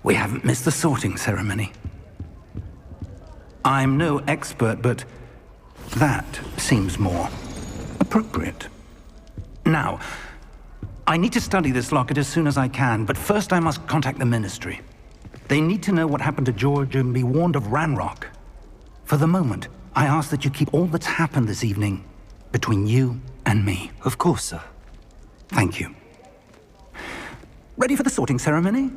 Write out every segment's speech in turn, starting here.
We haven't missed the sorting ceremony. I'm no expert, but that seems more appropriate. Now, I need to study this locket as soon as I can, but first I must contact the Ministry. They need to know what happened to George and be warned of Ranrock. For the moment, I ask that you keep all that's happened this evening between you and me. Of course, sir. Thank you. Ready for the sorting ceremony?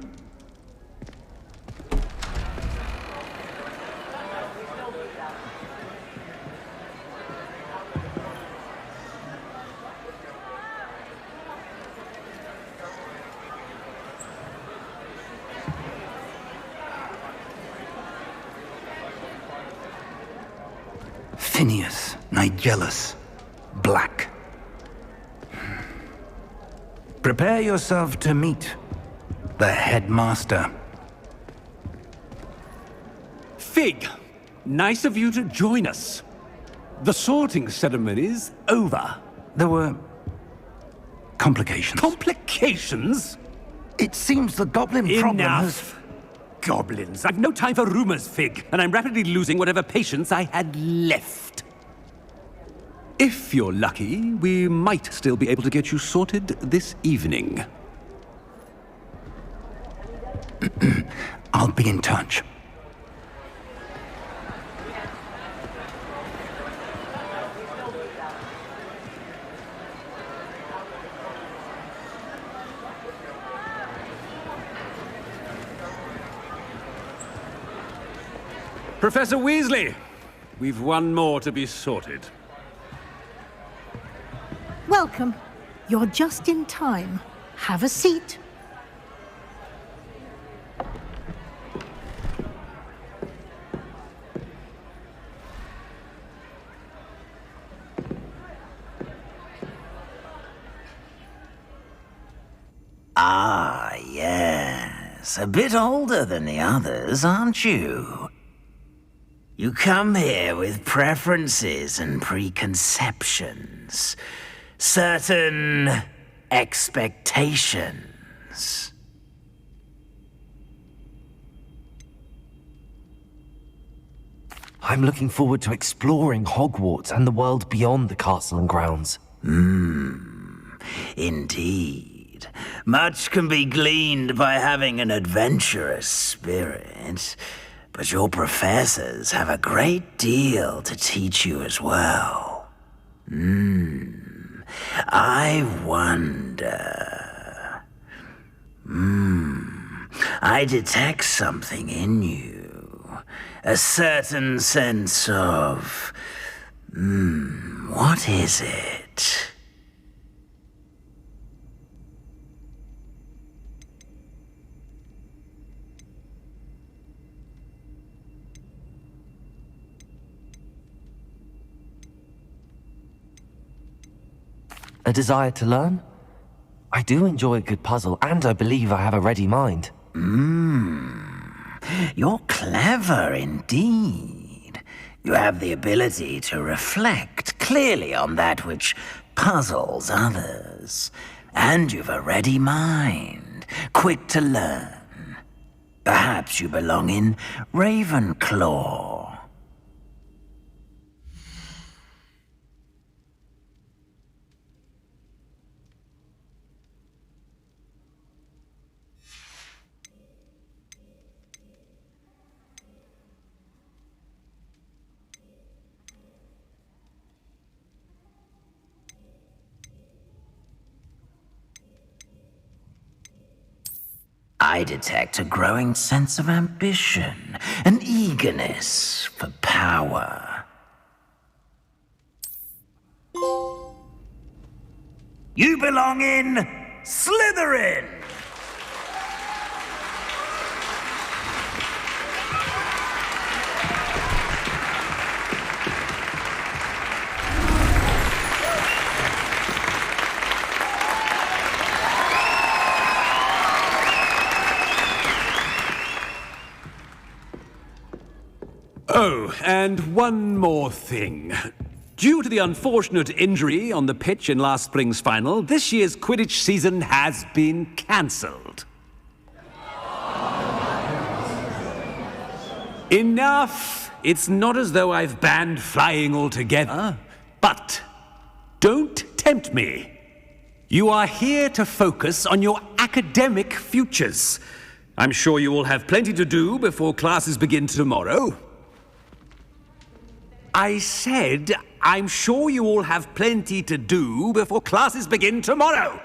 Phineas, Nigellus, Black. Prepare yourself to meet the headmaster. Fig, nice of you to join us. The sorting ceremony's over. There were complications. Complications? It seems the goblin problem has... Enough! Goblins. I've no time for rumors, Fig, and I'm rapidly losing whatever patience I had left. If you're lucky, we might still be able to get you sorted this evening. I'll be in touch. Professor Weasley, we've one more to be sorted. Welcome. You're just in time. Have a seat. Ah, yes. A bit older than the others, aren't you? You come here with preferences and preconceptions. Certain expectations. I'm looking forward to exploring Hogwarts and the world beyond the castle and grounds. Indeed. Much can be gleaned by having an adventurous spirit, but your professors have a great deal to teach you as well. I wonder... I detect something in you. A certain sense of... what is it? A desire to learn? I do enjoy a good puzzle, and I believe I have a ready mind. You're clever indeed. You have the ability to reflect clearly on that which puzzles others. And you've a ready mind, quick to learn. Perhaps you belong in Ravenclaw. I detect a growing sense of ambition, an eagerness for power. You belong in Slytherin! Oh, and one more thing. Due to the unfortunate injury on the pitch in last spring's final, this year's Quidditch season has been cancelled. Enough! It's not as though I've banned flying altogether. But don't tempt me. You are here to focus on your academic futures. I'm sure you will have plenty to do before classes begin tomorrow. I said, I'm sure you all have plenty to do before classes begin tomorrow.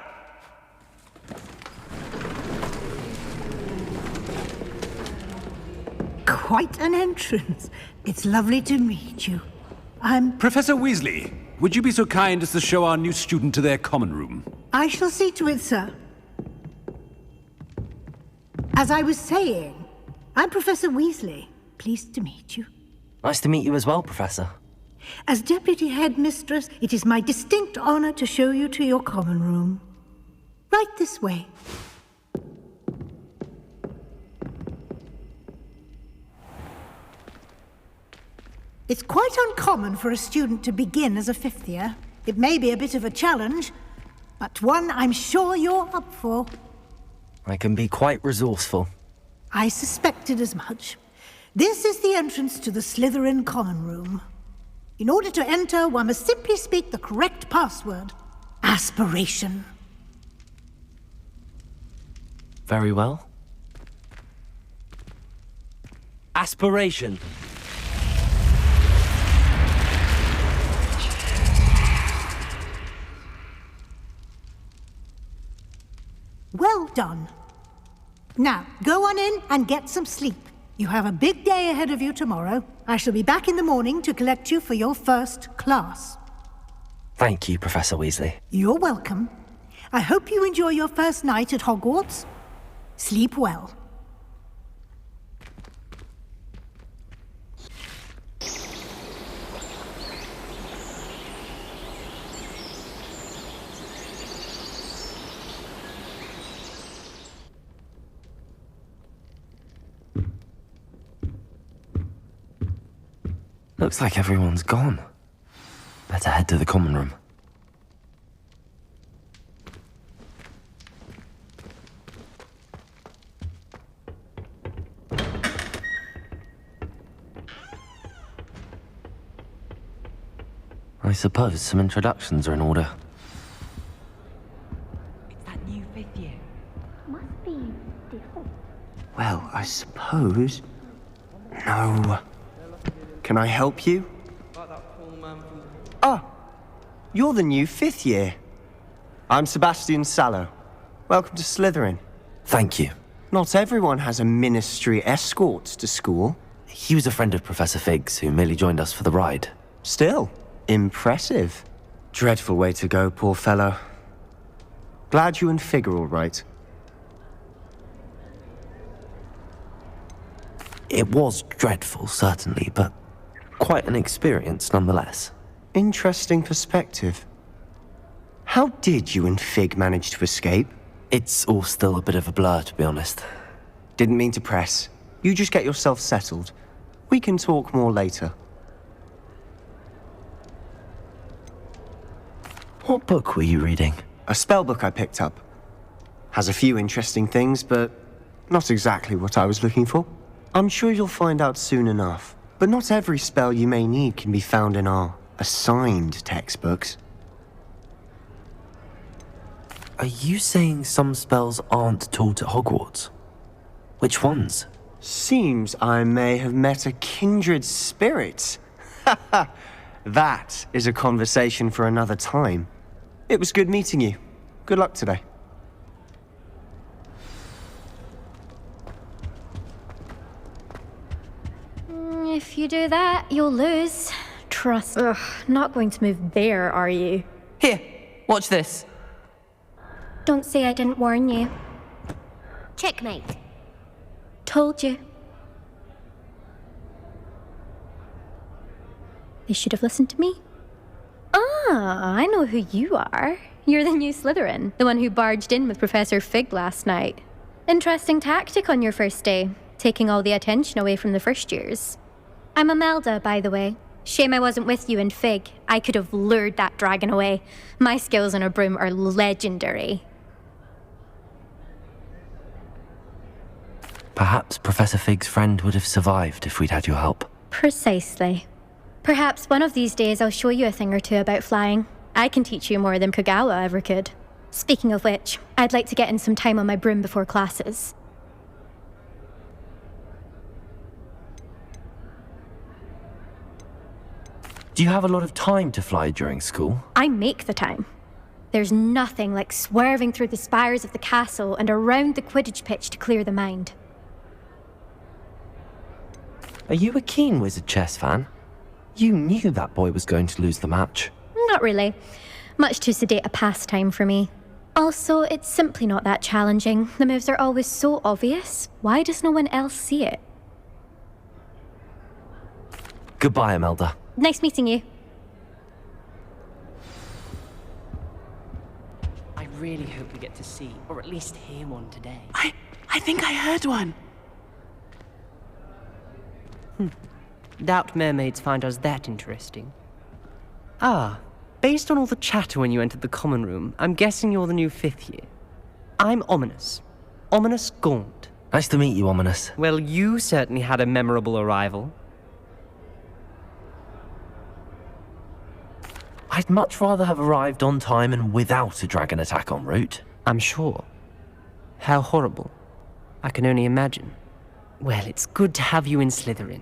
Quite an entrance. It's lovely to meet you. Professor Weasley, would you be so kind as to show our new student to their common room? I shall see to it, sir. As I was saying, I'm Professor Weasley. Pleased to meet you. Nice to meet you as well, Professor. As Deputy Headmistress, it is my distinct honor to show you to your common room. Right this way. It's quite uncommon for a student to begin as a fifth year. It may be a bit of a challenge, but one I'm sure you're up for. I can be quite resourceful. I suspected as much. This is the entrance to the Slytherin common room. In order to enter, one must simply speak the correct password. Aspiration. Very well. Aspiration. Well done. Now, go on in and get some sleep. You have a big day ahead of you tomorrow. I shall be back in the morning to collect you for your first class. Thank you, Professor Weasley. You're welcome. I hope you enjoy your first night at Hogwarts. Sleep well. Looks like everyone's gone. Better head to the common room. I suppose some introductions are in order. It's that new fifth year. Must be different. Well, I suppose... No. Can I help you? Ah, you're the new fifth year. I'm Sebastian Sallow. Welcome to Slytherin. Thank you. Not everyone has a ministry escort to school. He was a friend of Professor Fig's who merely joined us for the ride. Still, impressive. Dreadful way to go, poor fellow. Glad you and Fig are all right. It was dreadful, certainly, but quite an experience nonetheless. Interesting perspective. How did you and Fig manage to escape? It's all still a bit of a blur, to be honest. Didn't mean to press. You just get yourself settled. We can talk more later. What book were you reading? A spell book I picked up. Has a few interesting things, but not exactly what I was looking for. I'm sure you'll find out soon enough. But not every spell you may need can be found in our assigned textbooks. Are you saying some spells aren't taught at Hogwarts? Which ones? Seems I may have met a kindred spirit. That is a conversation for another time. It was good meeting you. Good luck today. If you do that, you'll lose. Trust. Ugh, not going to move there, are you? Here, watch this. Don't say I didn't warn you. Checkmate. Told you. They should have listened to me. Ah, I know who you are. You're the new Slytherin, the one who barged in with Professor Fig last night. Interesting tactic on your first day, taking all the attention away from the first years. I'm Imelda, by the way. Shame I wasn't with you and Fig. I could have lured that dragon away. My skills on a broom are legendary. Perhaps Professor Fig's friend would have survived if we'd had your help. Precisely. Perhaps one of these days I'll show you a thing or two about flying. I can teach you more than Kagawa ever could. Speaking of which, I'd like to get in some time on my broom before classes. Do you have a lot of time to fly during school? I make the time. There's nothing like swerving through the spires of the castle and around the Quidditch pitch to clear the mind. Are you a keen Wizard chess fan? You knew that boy was going to lose the match. Not really. Much too sedate a pastime for me. Also, it's simply not that challenging. The moves are always so obvious. Why does no one else see it? Goodbye, Imelda. Nice meeting you. I really hope we get to see, or at least hear one today. I think I heard one. Doubt mermaids find us that interesting. Ah, based on all the chatter when you entered the common room, I'm guessing you're the new 5th year. I'm Ominous. Ominous Gaunt. Nice to meet you, Ominous. Well, you certainly had a memorable arrival. I'd much rather have arrived on time and without a dragon attack en route. I'm sure. How horrible. I can only imagine. Well, it's good to have you in Slytherin.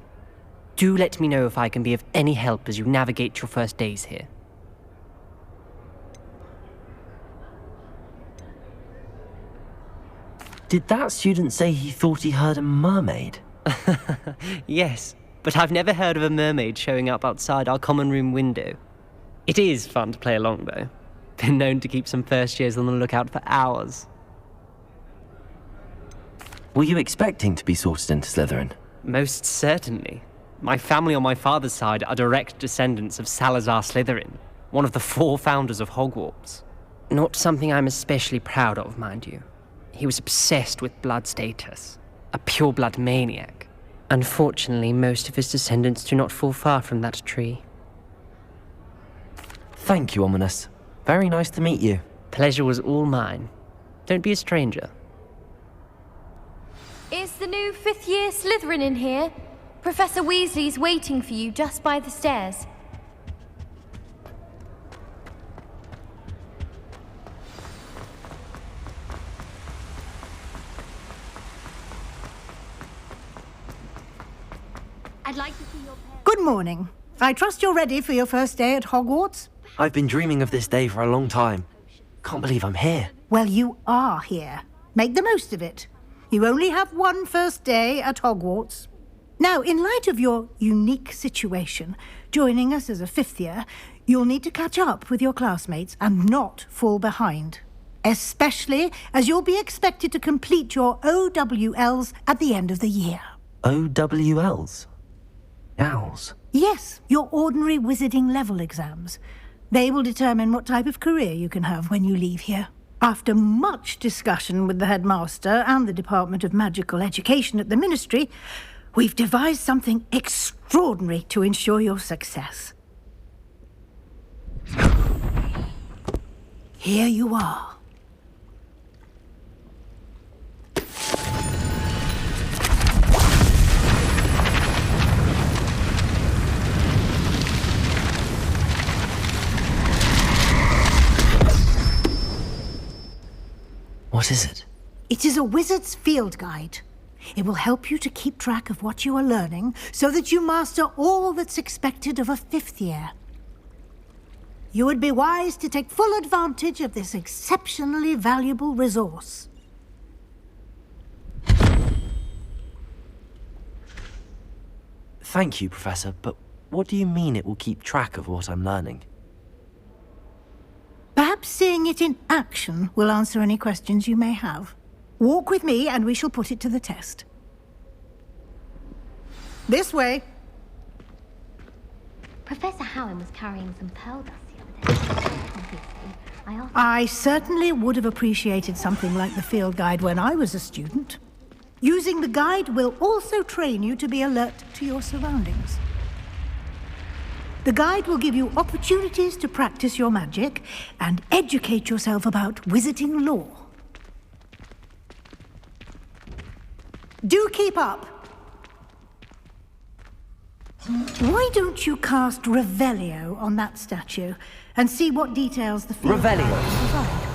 Do let me know if I can be of any help as you navigate your first days here. Did that student say he thought he heard a mermaid? Yes, but I've never heard of a mermaid showing up outside our common room window. It is fun to play along, though. Been known to keep some first years on the lookout for hours. Were you expecting to be sorted into Slytherin? Most certainly. My family on my father's side are direct descendants of Salazar Slytherin, one of the 4 founders of Hogwarts. Not something I'm especially proud of, mind you. He was obsessed with blood status, a pure-blood maniac. Unfortunately, most of his descendants do not fall far from that tree. Thank you, Ominous. Very nice to meet you. Pleasure was all mine. Don't be a stranger. Is the new 5th year Slytherin in here? Professor Weasley's waiting for you just by the stairs. I'd like to see your parents. Good morning. I trust you're ready for your first day at Hogwarts? I've been dreaming of this day for a long time. Can't believe I'm here. Well, you are here. Make the most of it. You only have one first day at Hogwarts. Now, in light of your unique situation, joining us as a 5th year, you'll need to catch up with your classmates and not fall behind. Especially as you'll be expected to complete your OWLs at the end of the year. OWLs? Owls? Yes, your ordinary wizarding level exams. They will determine what type of career you can have when you leave here. After much discussion with the headmaster and the Department of Magical Education at the Ministry, we've devised something extraordinary to ensure your success. Here you are. What is it? It is a wizard's field guide. It will help you to keep track of what you are learning so that you master all that's expected of a 5th year. You would be wise to take full advantage of this exceptionally valuable resource. Thank you, Professor, but what do you mean it will keep track of what I'm learning? Perhaps seeing it in action will answer any questions you may have. Walk with me and we shall put it to the test. This way. Professor Howard was carrying some pearl dust the other day. Obviously, I certainly would have appreciated something like the field guide when I was a student. Using the guide will also train you to be alert to your surroundings. The guide will give you opportunities to practice your magic and educate yourself about wizarding lore. Do keep up. Why don't you cast Revelio on that statue and see what details the field Revelio. guides provide?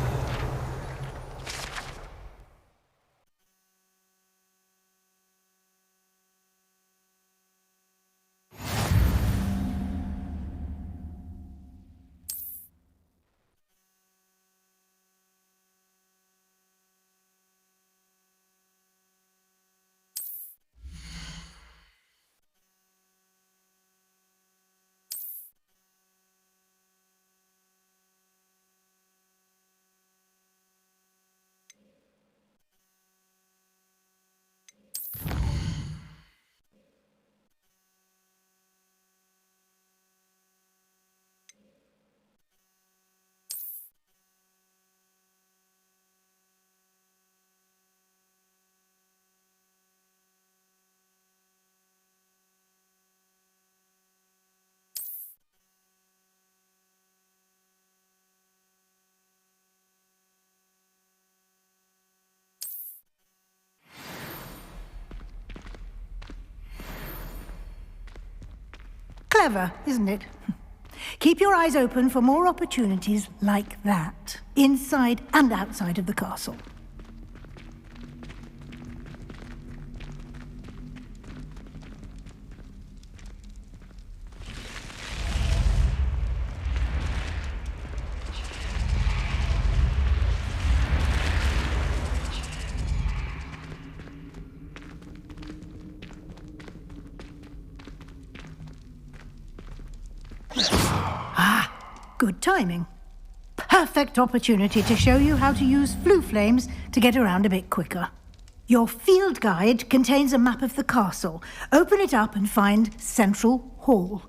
Clever, isn't it? Keep your eyes open for more opportunities like that, inside and outside of the castle. Good timing. Perfect opportunity to show you how to use flue flames to get around a bit quicker. Your field guide contains a map of the castle. Open it up and find Central Hall.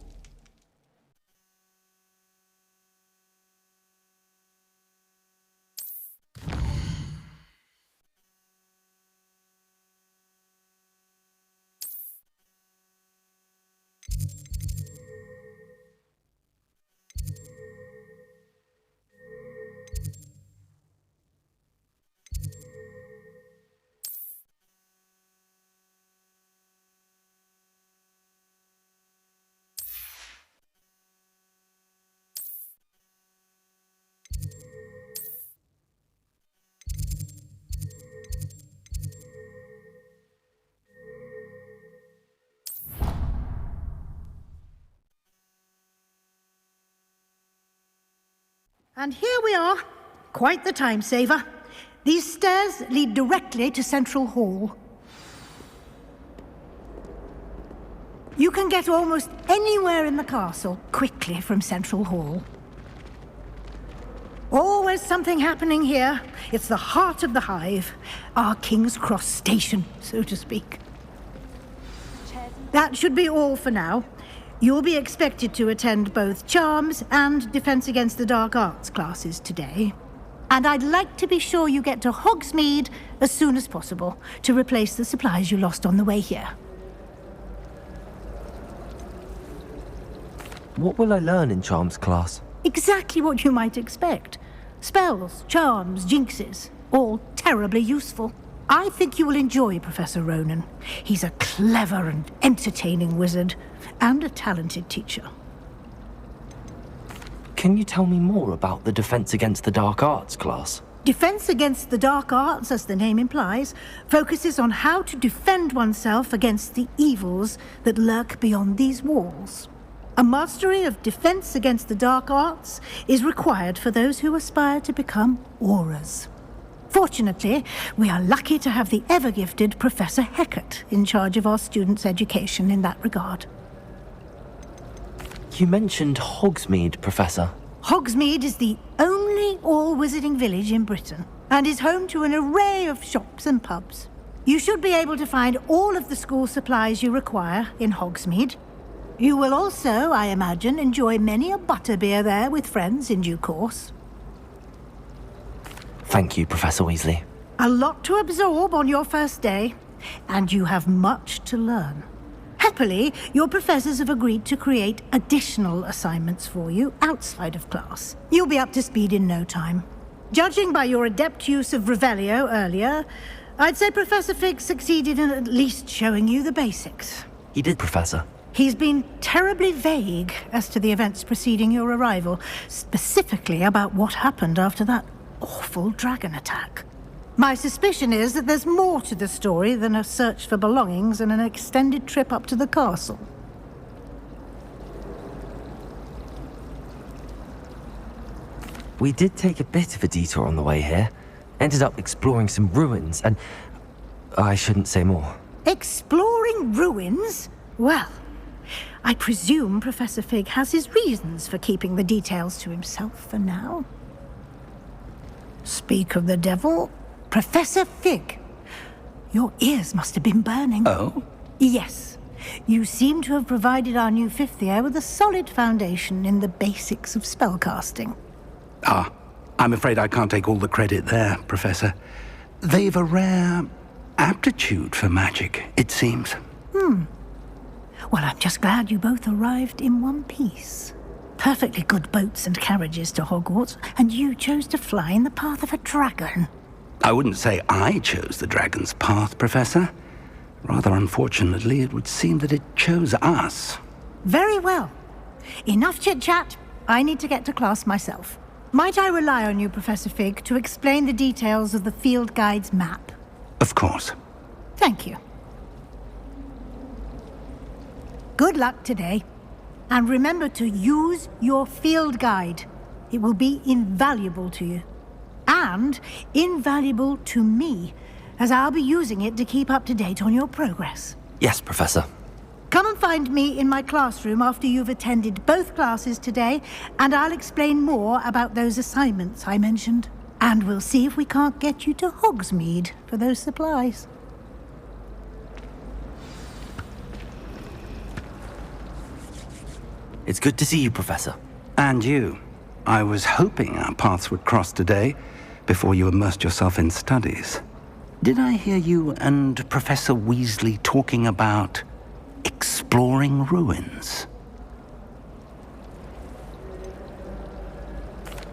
And here we are. Quite the time saver. These stairs lead directly to Central Hall. You can get almost anywhere in the castle quickly from Central Hall. Always something happening here. It's the heart of the hive. Our King's Cross station, so to speak. That should be all for now. You'll be expected to attend both Charms and Defense Against the Dark Arts classes today. And I'd like to be sure you get to Hogsmeade as soon as possible to replace the supplies you lost on the way here. What will I learn in Charms class? Exactly what you might expect. Spells, charms, jinxes, all terribly useful. I think you will enjoy Professor Ronan. He's a clever and entertaining wizard, and a talented teacher. Can you tell me more about the Defense Against the Dark Arts class? Defense Against the Dark Arts, as the name implies, focuses on how to defend oneself against the evils that lurk beyond these walls. A mastery of Defense Against the Dark Arts is required for those who aspire to become auras. Fortunately, we are lucky to have the ever-gifted Professor Hecat in charge of our students' education in that regard. You mentioned Hogsmeade, Professor. Hogsmeade is the only all-wizarding village in Britain, and is home to an array of shops and pubs. You should be able to find all of the school supplies you require in Hogsmeade. You will also, I imagine, enjoy many a butterbeer there with friends in due course. Thank you, Professor Weasley. A lot to absorb on your first day, and you have much to learn. Happily, your professors have agreed to create additional assignments for you outside of class. You'll be up to speed in no time. Judging by your adept use of Revelio earlier, I'd say Professor Fig succeeded in at least showing you the basics. He did, Professor. He's been terribly vague as to the events preceding your arrival, specifically about what happened after that awful dragon attack. My suspicion is that there's more to the story than a search for belongings and an extended trip up to the castle. We did take a bit of a detour on the way here. Ended up exploring some ruins, and I shouldn't say more. Exploring ruins? Well, I presume Professor Fig has his reasons for keeping the details to himself for now. Speak of the devil, Professor Fig. Your ears must have been burning. Oh? Yes. You seem to have provided our new fifth year with a solid foundation in the basics of spellcasting. Ah, I'm afraid I can't take all the credit there, Professor. They've a rare aptitude for magic, it seems. Well, I'm just glad you both arrived in one piece. Perfectly good boats and carriages to Hogwarts, and you chose to fly in the path of a dragon. I wouldn't say I chose the dragon's path, Professor. Rather unfortunately, it would seem that it chose us. Very well. Enough chit-chat. I need to get to class myself. Might I rely on you, Professor Fig, to explain the details of the field guide's map? Of course. Thank you. Good luck today. And remember to use your field guide. It will be invaluable to you. And invaluable to me, as I'll be using it to keep up to date on your progress. Yes, Professor. Come and find me in my classroom after you've attended both classes today, and I'll explain more about those assignments I mentioned. And we'll see if we can't get you to Hogsmeade for those supplies. It's good to see you, Professor. And you. I was hoping our paths would cross today, before you immersed yourself in studies. Did I hear you and Professor Weasley talking about exploring ruins?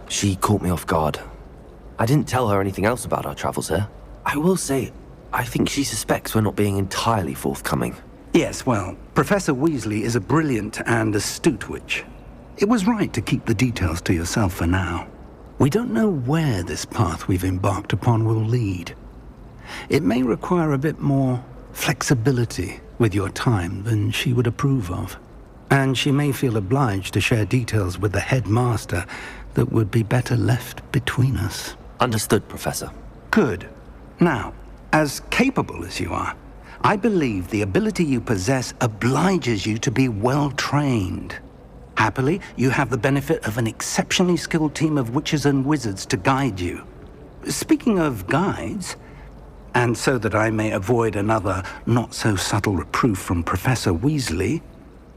She caught me off guard. I didn't tell her anything else about our travels here. I will say, I think she suspects we're not being entirely forthcoming. Yes, well, Professor Weasley is a brilliant and astute witch. It was right to keep the details to yourself for now. We don't know where this path we've embarked upon will lead. It may require a bit more flexibility with your time than she would approve of. And she may feel obliged to share details with the headmaster that would be better left between us. Understood, Professor. Good. Now, as capable as you are, I believe the ability you possess obliges you to be well-trained. Happily, you have the benefit of an exceptionally skilled team of witches and wizards to guide you. Speaking of guides, and so that I may avoid another not-so-subtle reproof from Professor Weasley,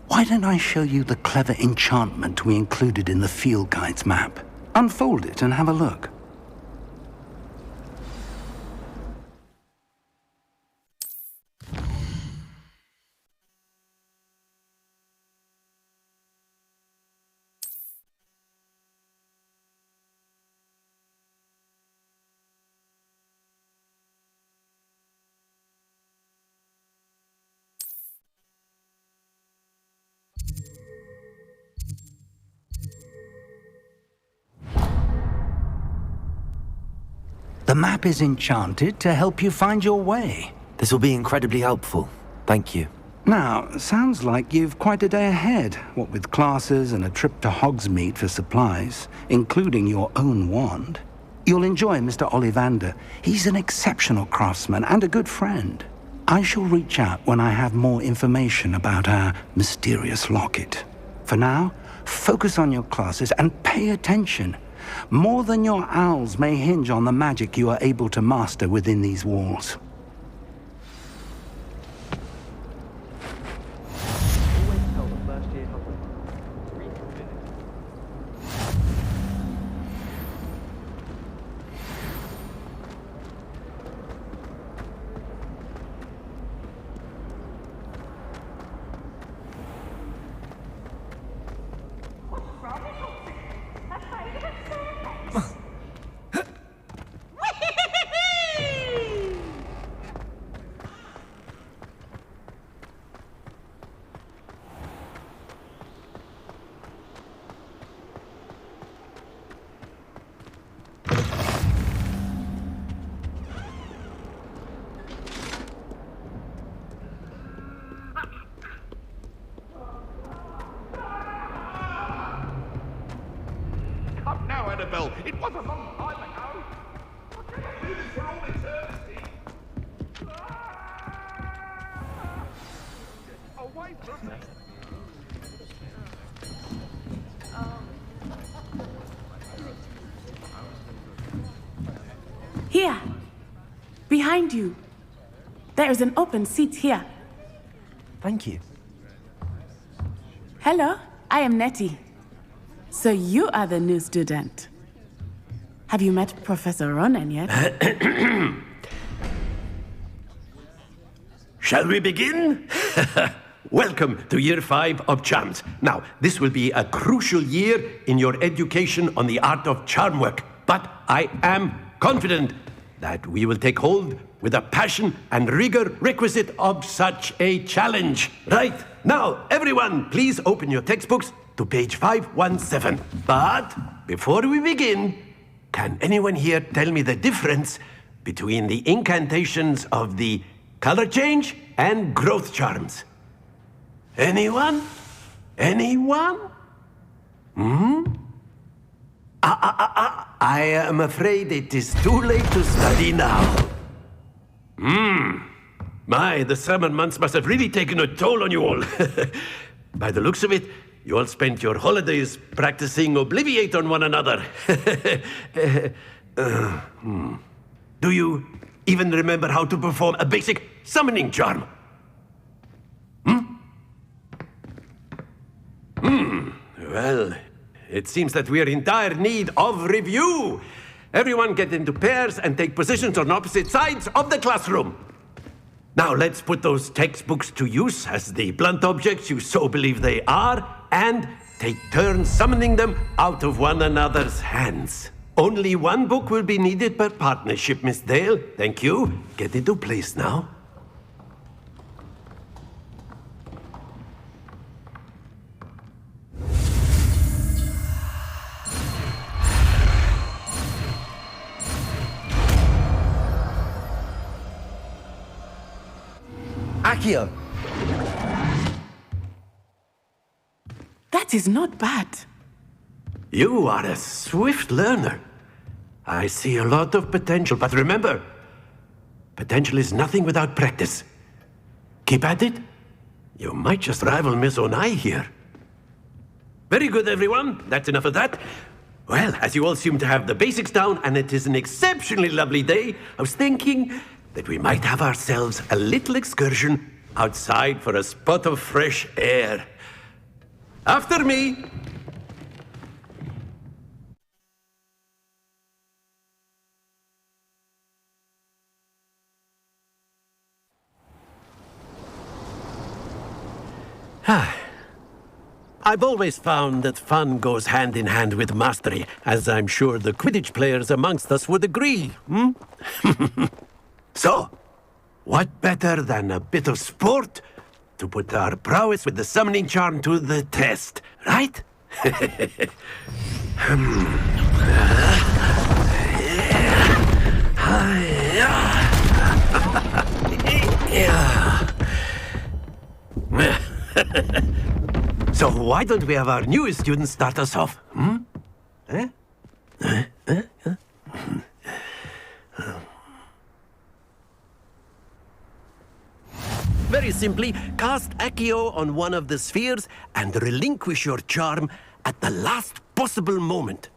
why don't I show you the clever enchantment we included in the field guide's map? Unfold it and have a look. The map is enchanted to help you find your way. This will be incredibly helpful. Thank you. Now, sounds like you've quite a day ahead, what with classes and a trip to Hogsmeade for supplies, including your own wand. You'll enjoy Mr. Ollivander. He's an exceptional craftsman and a good friend. I shall reach out when I have more information about our mysterious locket. For now, focus on your classes and pay attention. More than your owls may hinge on the magic you are able to master within these walls. spell. It was a long time ago. I cannot do this for all eternity. Away from me. Here. Behind you. There is an open seat here. Thank you. Hello, I am Nettie. So you are the new student. Have you met Professor Ronan yet? Shall we begin? Welcome to Year 5 of Charms. Now, this will be a crucial year in your education on the art of charm work. But I am confident that we will take hold with the passion and rigor requisite of such a challenge. Right, now, everyone, please open your textbooks to page 517. But before we begin, can anyone here tell me the difference between the incantations of the color change and growth charms? Anyone? Anyone? I am afraid it is too late to study now. My, the summer months must have really taken a toll on you all. By the looks of it, you all spent your holidays practicing Obliviate on one another. Do you even remember how to perform a basic summoning charm? Well, it seems that we are in dire need of review. Everyone get into pairs and take positions on opposite sides of the classroom. Now let's put those textbooks to use as the blunt objects you so believe they are, and take turns summoning them out of one another's hands. Only one book will be needed per partnership, Miss Dale. Thank you. Get into place now. Accio! That is not bad. You are a swift learner. I see a lot of potential, but remember, potential is nothing without practice. Keep at it. You might just rival Miss Onai here. Very good, everyone. That's enough of that. Well, as you all seem to have the basics down, and it is an exceptionally lovely day, I was thinking that we might have ourselves a little excursion outside for a spot of fresh air. After me! I've always found that fun goes hand in hand with mastery, as I'm sure the Quidditch players amongst us would agree, So, what better than a bit of sport to put our prowess with the summoning charm to the test, right? So why don't we have our newest student start us off? Very simply, cast Accio on one of the spheres and relinquish your charm at the last possible moment.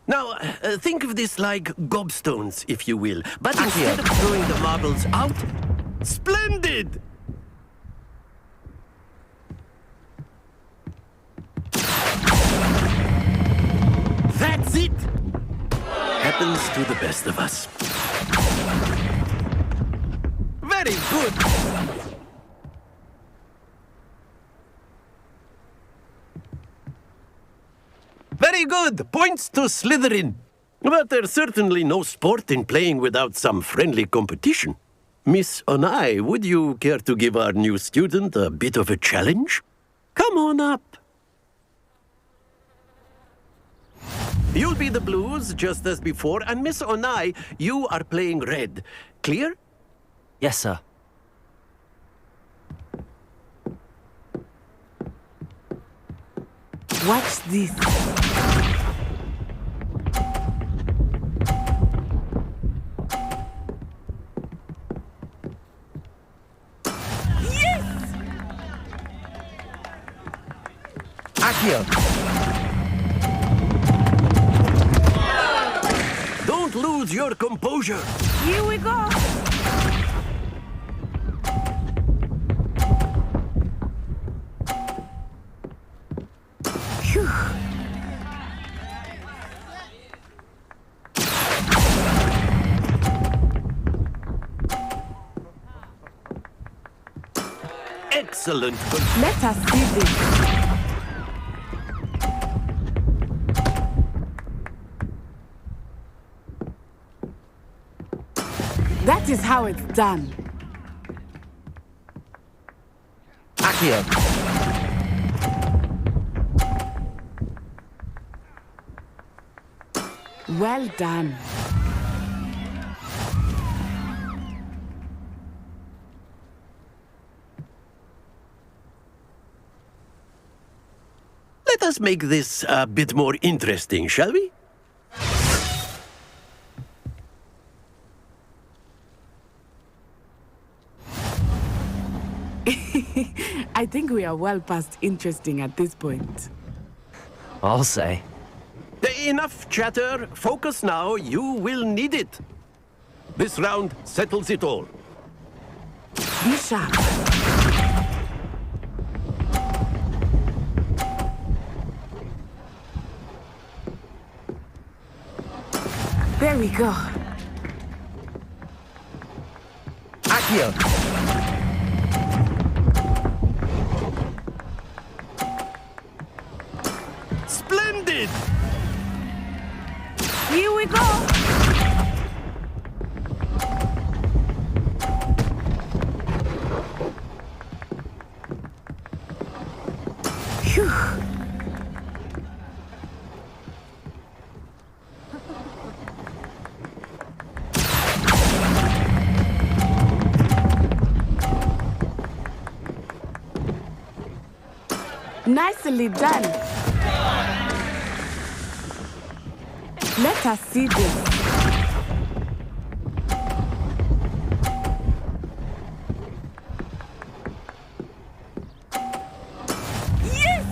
Now, think of this like gobstones, if you will. But instead of throwing the marbles out, splendid! That's it! Happens to the best of us. Very good! Very good! Points to Slytherin. But there's certainly no sport in playing without some friendly competition. Miss Onai, would you care to give our new student a bit of a challenge? Come on up. You'll be the blues, just as before, and Miss Onai, you are playing red. Clear? Yes, sir. Watch this. Accio! Don't lose your composure. Here we go! Phew. Excellent. Let us see this. That is how it's done. Accio! Well done. Let us make this a bit more interesting, shall we? I think we are well past interesting at this point. I'll say. Enough chatter. Focus now. You will need it. This round settles it all. Be sharp. There we go. Accio! Splendid! Here we go. Phew. Nicely done. Let us see this. Yes!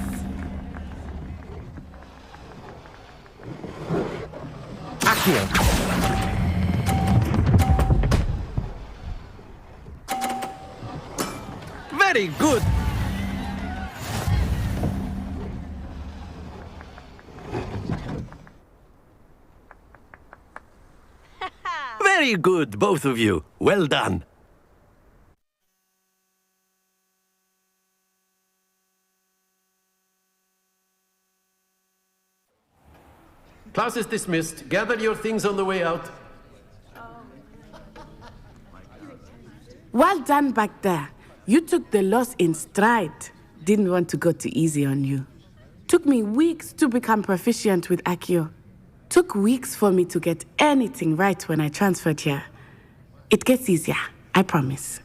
Accio! Very good. Very good, both of you. Well done. Class is dismissed. Gather your things on the way out. Well done back there. You took the loss in stride. Didn't want to go too easy on you. Took me weeks to become proficient with Accio. Took weeks for me to get anything right when I transferred here. It gets easier, I promise.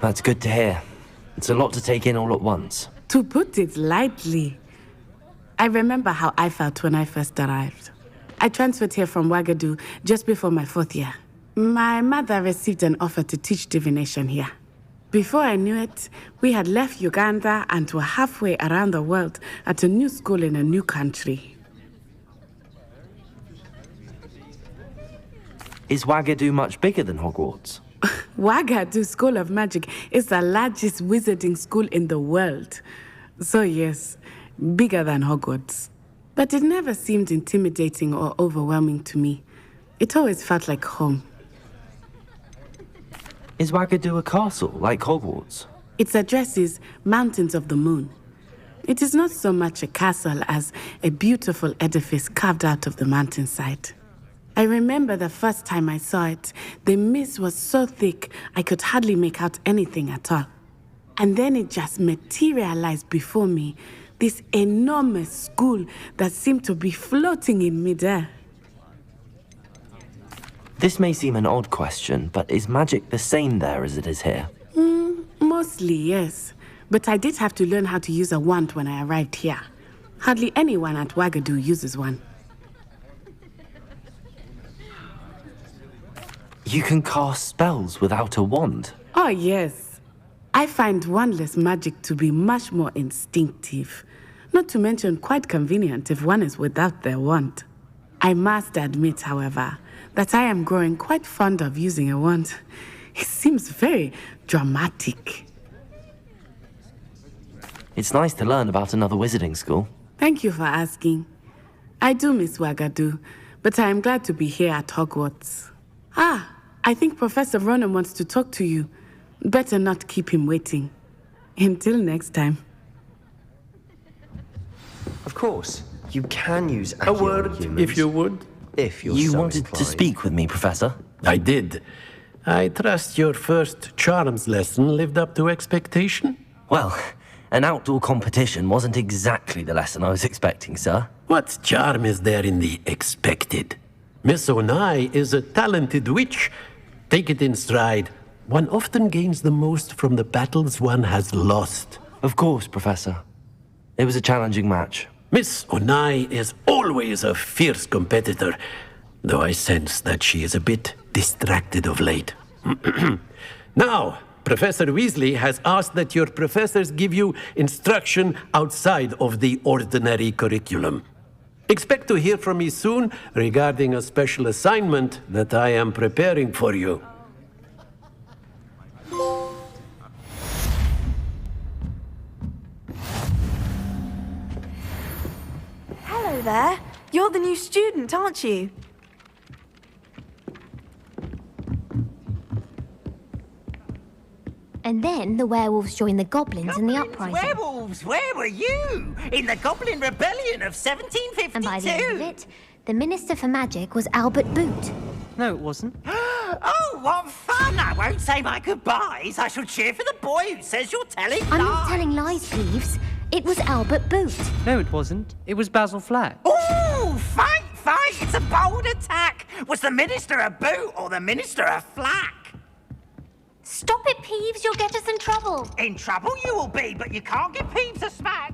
That's good to hear. It's a lot to take in all at once. To put it lightly, I remember how I felt when I first arrived. I transferred here from Ouagadougou just before my 4th year. My mother received an offer to teach divination here. Before I knew it, we had left Uganda and were halfway around the world at a new school in a new country. Is Ouagadougou much bigger than Hogwarts? Ouagadougou School of Magic is the largest wizarding school in the world. So yes, bigger than Hogwarts. But it never seemed intimidating or overwhelming to me. It always felt like home. Is Ouagadougou a castle, like Hogwarts? Its address is Mountains of the Moon. It is not so much a castle as a beautiful edifice carved out of the mountainside. I remember the first time I saw it, the mist was so thick I could hardly make out anything at all. And then it just materialized before me, this enormous school that seemed to be floating in midair. This may seem an odd question, but is magic the same there as it is here? Mostly, yes. But I did have to learn how to use a wand when I arrived here. Hardly anyone at Ouagadougou uses one. You can cast spells without a wand. Oh, yes. I find wandless magic to be much more instinctive. Not to mention quite convenient if one is without their wand. I must admit, however, that I am growing quite fond of using a wand. It seems very dramatic. It's nice to learn about another wizarding school. Thank you for asking. I do miss Wagadu, but I am glad to be here at Hogwarts. Ah, I think Professor Ronan wants to talk to you. Better not keep him waiting. Until next time. Of course, you can use A word, humans, if you would. If you're You so wanted to inclined. speak with me, Professor? I did. I trust your first charms lesson lived up to expectation? Well, an outdoor competition wasn't exactly the lesson I was expecting, sir. What charm is there in the expected? Miss Onai is a talented witch. Take it in stride. One often gains the most from the battles one has lost. Of course, Professor. It was a challenging match. Miss Onai is always a fierce competitor, though I sense that she is a bit distracted of late. Now, Professor Weasley has asked that your professors give you instruction outside of the ordinary curriculum. Expect to hear from me soon regarding a special assignment that I am preparing for you. Hello there. You're the new student, aren't you? And then the werewolves joined the goblins in the uprising. Werewolves, where were you? In the Goblin Rebellion of 1752? And by the end of it, the Minister for Magic was Albert Boot. No, it wasn't. Oh, what fun! I won't say my goodbyes. I shall cheer for the boy who says you're telling lies. I'm not telling lies, Peeves. It was Albert Boot. No, it wasn't. It was Basil Flack. Ooh, fight, fight! It's a bold attack. Was the Minister a boot or the Minister a flack? Stop it, Peeves. You'll get us in trouble. In trouble you will be, but you can't give Peeves a smack.